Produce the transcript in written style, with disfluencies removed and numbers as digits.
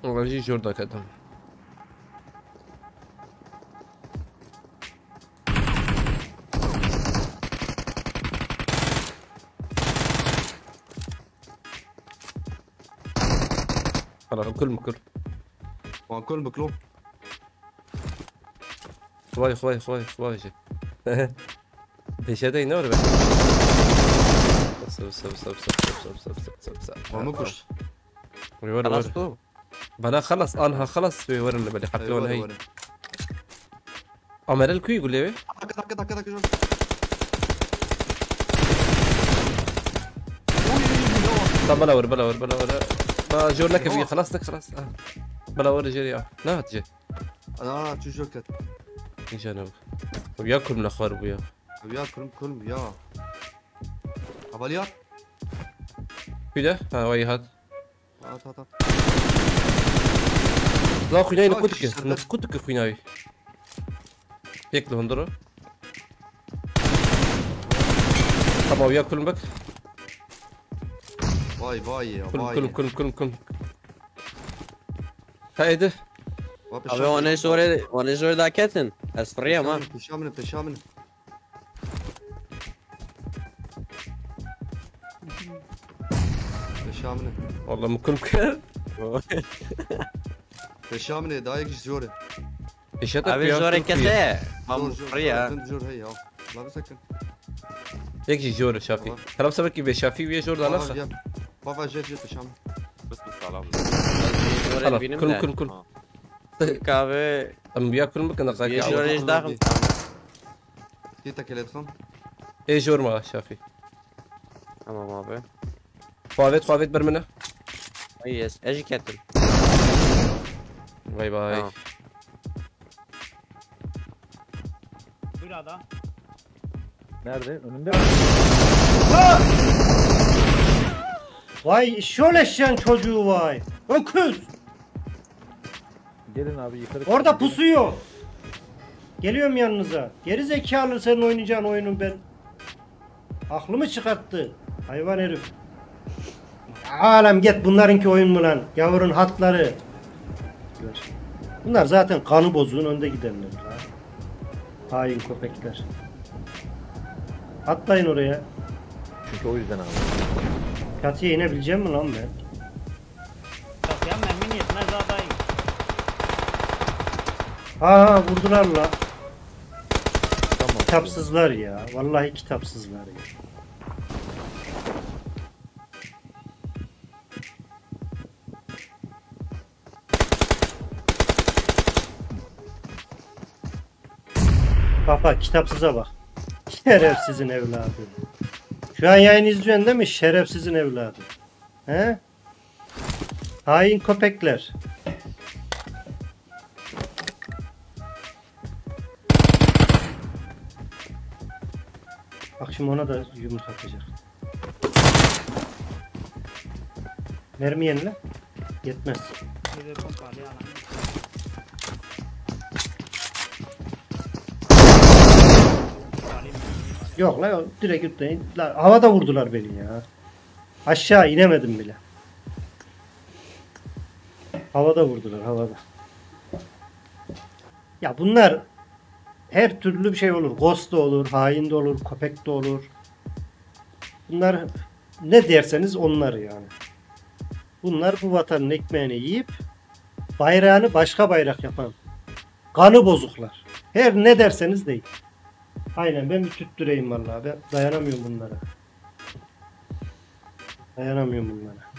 والله جوردا كده. خلاص كل مكل. وكل مكلو. خوي جي. ايش هذا ينور بس. ومكش. خلصتوا؟ بلا خلص انا خلص في ورا اللي بدي حطيون هي. عمر الكوي يقول لي كده طب بلا ور ما جور لك فيه خلاص بلا ور جري لا تجي شو جوكت ايش انا وياكل من اخوار ابويا كل يا عباليا كده ها وي هات هات لا خويناي نقطك خويناي ياكل هندرة طبعا وياكل بك باي كل هايده ابي وانا زوري ذا كتن اسفريه ما بشامن والله ممكن كده بشامن دايك جوري ايش هذا ابي زوري كسي ما فريه جور هي لا بسكن هيك جور شافي ترى بسبب كيف شافي ويا جور على الاخر بابا جيت بشامن بس سلام كل كافي ام بياكل ممكن اقاك جور ايش داخل كيتا كليتكم ايه جور ما شافي اما ما بي خوافيت برمنه يس اجي كتن باي Burada. Nerede? Önünde. Vay şöleşen çocuğu vay. Öküz. Gelin abi yukarı. Orada pusuyor. Geliyorum yanınıza. Geri zekalı senin oynayacağın oyunun ben. Aklımı çıkarttı. Hayvan herif. Alem git bunlarınki oyun mu lan? Gavurun hatları. Bunlar zaten kanı bozuğun önde gidenler. Hain köpekler. Atlayın oraya. Çünkü o yüzden abi. Katıya inebileceğim mi lan ben? Katıya mermin yetmez adayım. Ha vurdular la. Tamam. Kitapsızlar ya. Vallahi kitapsızlar ya. Bak kitapsıza bak. Şerefsizin evladı. Şu an yayın izliyorsun değil mi? Şerefsizin evladı. He? Hain köpekler. Bak şimdi ona da yumruk atacak. Mermi yenile. Yetmez. Yok la yok direkt yutlayın. Havada vurdular beni ya. Aşağı inemedim bile. Havada vurdular havada. Ya bunlar her türlü bir şey olur. Ghost da olur, hain de olur, köpek de olur. Bunlar ne derseniz onlar yani. Bunlar bu vatanın ekmeğini yiyip bayrağını başka bayrak yapan kanı bozuklar. Her ne derseniz deyin. Aynen ben bir tüttüreyim vallahi. Ben dayanamıyorum bunlara. Dayanamıyorum bunlara.